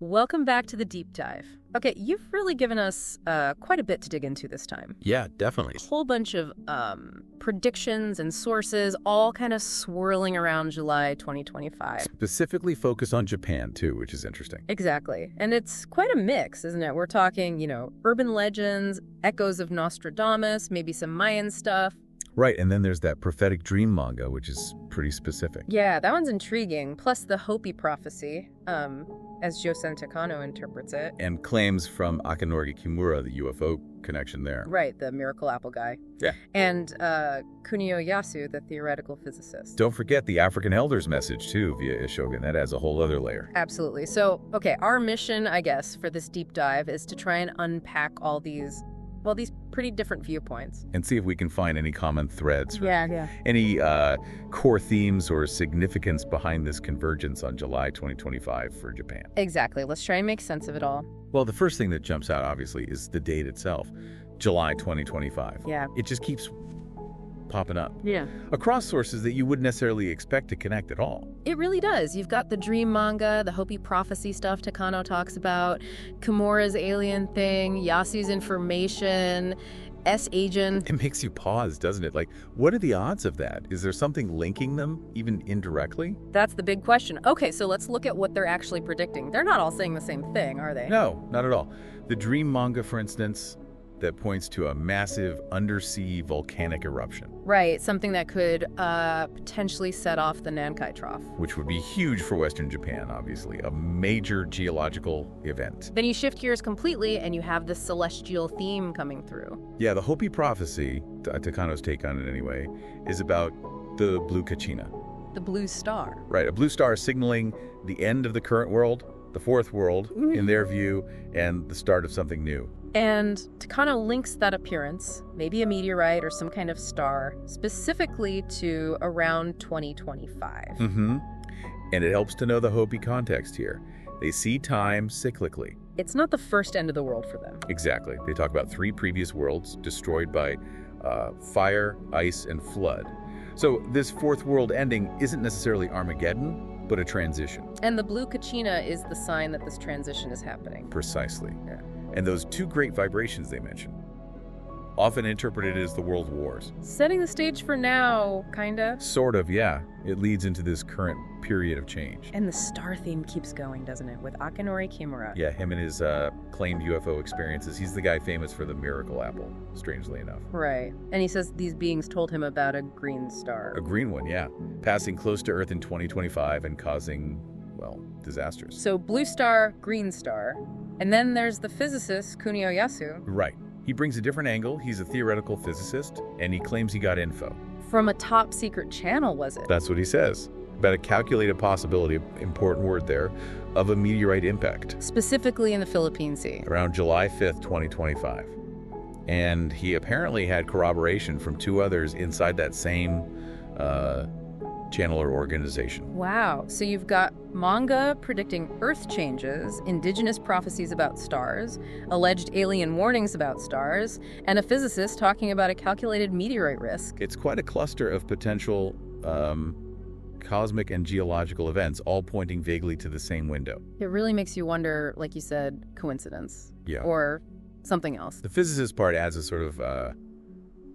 Welcome back to the deep dive. Okay, you've really given us quite a bit to dig into this time. Yeah, definitely. A whole bunch of predictions and sources, all kind of swirling around July 2025. Specifically focus on Japan, too, which is interesting. Exactly. And it's quite a mix, isn't it? We're talking, urban legends, echoes of Nostradamus, maybe some Mayan stuff. Right, and then there's that prophetic dream manga, which is pretty specific. Yeah, that one's intriguing. Plus the Hopi prophecy, as Josen Takano interprets it. And claims from Akinori Kimura, the UFO connection there. Right, the miracle apple guy. Yeah. And Kunio Yasu, the theoretical physicist. Don't forget the African elders message, too, via Ishogun. That adds a whole other layer. Absolutely. So, okay, our mission, I guess, for this deep dive is to try and unpack all these pretty different viewpoints. And see if we can find any common threads. Yeah. Any core themes or significance behind this convergence on July 2025 for Japan. Exactly. Let's try and make sense of it all. Well, the first thing that jumps out, obviously, is the date itself, July 2025. Yeah. It just keeps popping up. Yeah. Across sources that you wouldn't necessarily expect to connect at all. It really does. You've got the dream manga, the Hopi prophecy stuff Takano talks about, Kimura's alien thing, Yasu's information, S-agent. It makes you pause, doesn't it? Like, what are the odds of that? Is there something linking them, even indirectly? That's the big question. Okay, so let's look at what they're actually predicting. They're not all saying the same thing, are they? No, not at all. The dream manga, for instance, that points to a massive undersea volcanic eruption. Right, something that could potentially set off the Nankai Trough. Which would be huge for Western Japan, obviously. A major geological event. Then you shift gears completely and you have this celestial theme coming through. Yeah, the Hopi prophecy, Takano's take on it anyway, is about the blue Kachina. The blue star. Right, a blue star signaling the end of the current world, the fourth world, in their view, and the start of something new. And Takano links that appearance, maybe a meteorite or some kind of star, specifically to around 2025. Mm-hmm. And it helps to know the Hopi context here. They see time cyclically. It's not the first end of the world for them. Exactly. They talk about 3 previous worlds destroyed by fire, ice, and flood. So this fourth world ending isn't necessarily Armageddon, but a transition. And the blue Kachina is the sign that this transition is happening. Precisely. Yeah. And those 2 great vibrations they mention, often interpreted as the world wars. Setting the stage for now, kinda. Sort of, yeah. It leads into this current period of change. And the star theme keeps going, doesn't it, with Akinori Kimura? Yeah, him and his claimed UFO experiences. He's the guy famous for the miracle apple, strangely enough. Right. And he says these beings told him about a green star. A green one, yeah. Passing close to Earth in 2025 and causing, well, disasters. So blue star, green star. And then there's the physicist, Kunio Yasu. Right. He brings a different angle. He's a theoretical physicist, and he claims he got info. From a top secret channel, was it? That's what he says. About a calculated possibility, important word there, of a meteorite impact. Specifically in the Philippine Sea. Around July 5th, 2025. And he apparently had corroboration from 2 others inside that same channel or organization. Wow. So you've got manga predicting Earth changes, indigenous prophecies about stars, alleged alien warnings about stars, and a physicist talking about a calculated meteorite risk. It's quite a cluster of potential cosmic and geological events, all pointing vaguely to the same window. It really makes you wonder, like you said, coincidence. Yeah. Or something else. The physicist part adds a sort of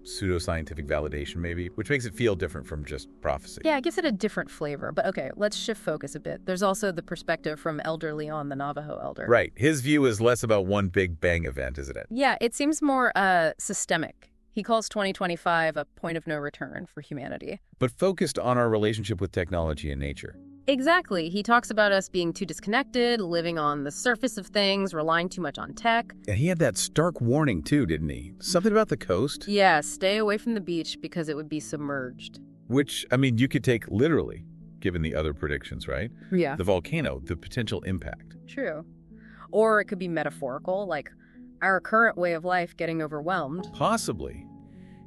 pseudoscientific validation, maybe, which makes it feel different from just prophecy. Yeah, it gives it a different flavor. But okay, let's shift focus a bit. There's also the perspective from Elder Leon, the Navajo elder. Right. His view is less about one big bang event, isn't it? Yeah, it seems more systemic. He calls 2025 a point of no return for humanity. But focused on our relationship with technology and nature. Exactly. He talks about us being too disconnected, living on the surface of things, relying too much on tech. And he had that stark warning, too, didn't he? Something about the coast? Yeah, stay away from the beach because it would be submerged. Which, I mean, you could take literally, given the other predictions, right? Yeah. The volcano, the potential impact. True. Or it could be metaphorical, like our current way of life getting overwhelmed. Possibly.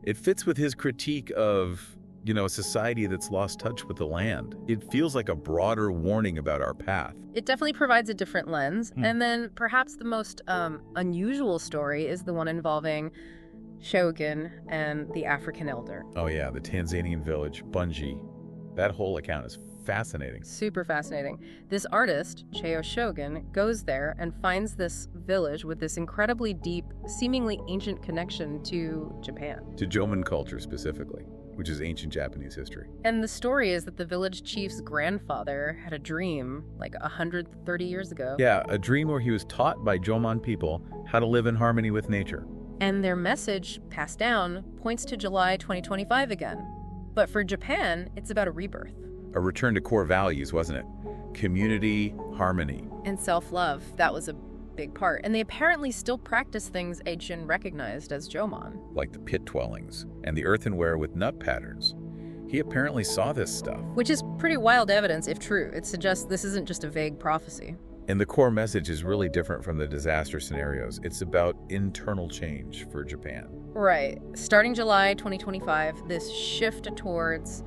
It fits with his critique of, a society that's lost touch with the land. It feels like a broader warning about our path. It definitely provides a different lens. And then perhaps the most unusual story is the one involving Shogun and the African elder. Oh yeah, the Tanzanian village, Bunji. That whole account is Fascinating. Super fascinating. This artist, Cheo Shogun, goes there and finds this village with this incredibly deep, seemingly ancient connection to Japan. To Jomon culture specifically, which is ancient Japanese history. And the story is that the village chief's grandfather had a dream like 130 years ago. Yeah, a dream where he was taught by Jomon people how to live in harmony with nature. And their message, passed down, points to July 2025 again. But for Japan, it's about a rebirth. A return to core values, wasn't it? Community, harmony. And self-love, that was a big part. And they apparently still practice things Eijin recognized as Jomon. Like the pit dwellings and the earthenware with nut patterns. He apparently saw this stuff. Which is pretty wild evidence, if true. It suggests this isn't just a vague prophecy. And the core message is really different from the disaster scenarios. It's about internal change for Japan. Right. Starting July 2025, this shift towards,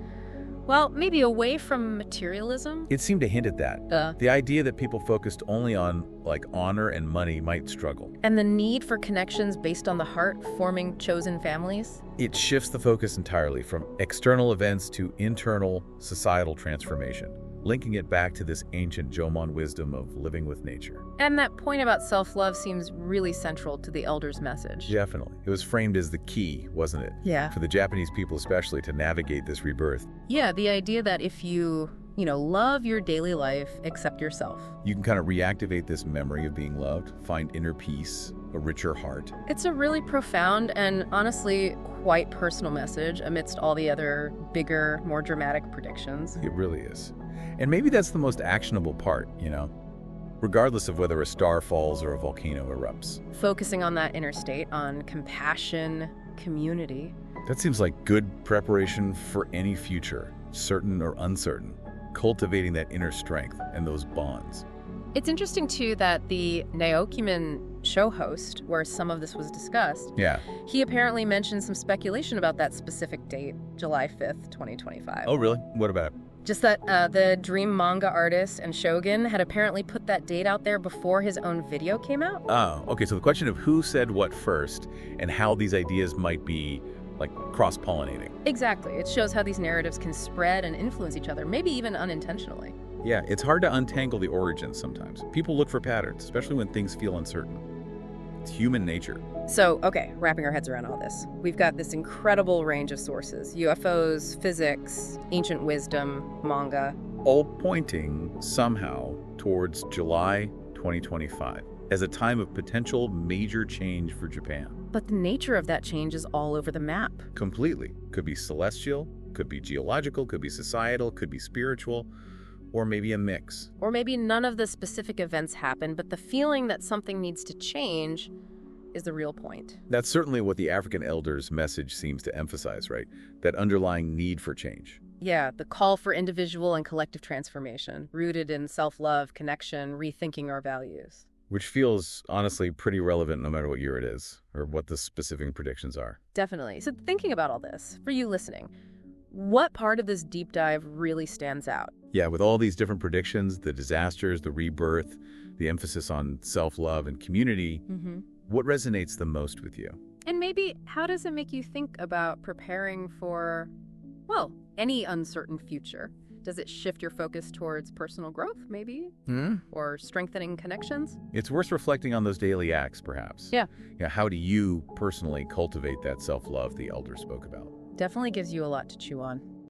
well, maybe away from materialism? It seemed to hint at that. The idea that people focused only on, like, honor and money might struggle. And the need for connections based on the heart, forming chosen families? It shifts the focus entirely from external events to internal societal transformation, linking it back to this ancient Jomon wisdom of living with nature. And that point about self-love seems really central to the elders' message. Definitely. It was framed as the key, wasn't it? Yeah. For the Japanese people especially to navigate this rebirth. Yeah, the idea that if you love your daily life, accept yourself. You can kind of reactivate this memory of being loved, find inner peace, a richer heart. It's a really profound and honestly quite personal message amidst all the other bigger, more dramatic predictions. It really is. And maybe that's the most actionable part, regardless of whether a star falls or a volcano erupts. Focusing on that inner state, on compassion, community. That seems like good preparation for any future, certain or uncertain, cultivating that inner strength and those bonds. It's interesting, too, that the Naokiman show host, where some of this was discussed, he apparently mentioned some speculation about that specific date, July 5th, 2025. Oh, really? What about it? Just that the dream manga artist and Shogun had apparently put that date out there before his own video came out. Oh, okay. So the question of who said what first and how these ideas might be, like, cross-pollinating. Exactly. It shows how these narratives can spread and influence each other, maybe even unintentionally. Yeah, it's hard to untangle the origins sometimes. People look for patterns, especially when things feel uncertain. It's human nature. So, okay, wrapping our heads around all this. We've got this incredible range of sources. UFOs, physics, ancient wisdom, manga. All pointing somehow towards July 2025 as a time of potential major change for Japan. But the nature of that change is all over the map. Completely. Could be celestial, could be geological, could be societal, could be spiritual, or maybe a mix. Or maybe none of the specific events happen, but the feeling that something needs to change is the real point. That's certainly what the African elders' message seems to emphasize, right? That underlying need for change. Yeah, the call for individual and collective transformation, rooted in self-love, connection, rethinking our values. Which feels, honestly, pretty relevant no matter what year it is, or what the specific predictions are. Definitely. So thinking about all this, for you listening, what part of this deep dive really stands out? Yeah, with all these different predictions, the disasters, the rebirth, the emphasis on self-love and community, what resonates the most with you? And maybe how does it make you think about preparing for, well, any uncertain future? Does it shift your focus towards personal growth, maybe? Or strengthening connections? It's worth reflecting on those daily acts, perhaps. Yeah. How do you personally cultivate that self-love the elders spoke about? Definitely gives you a lot to chew on.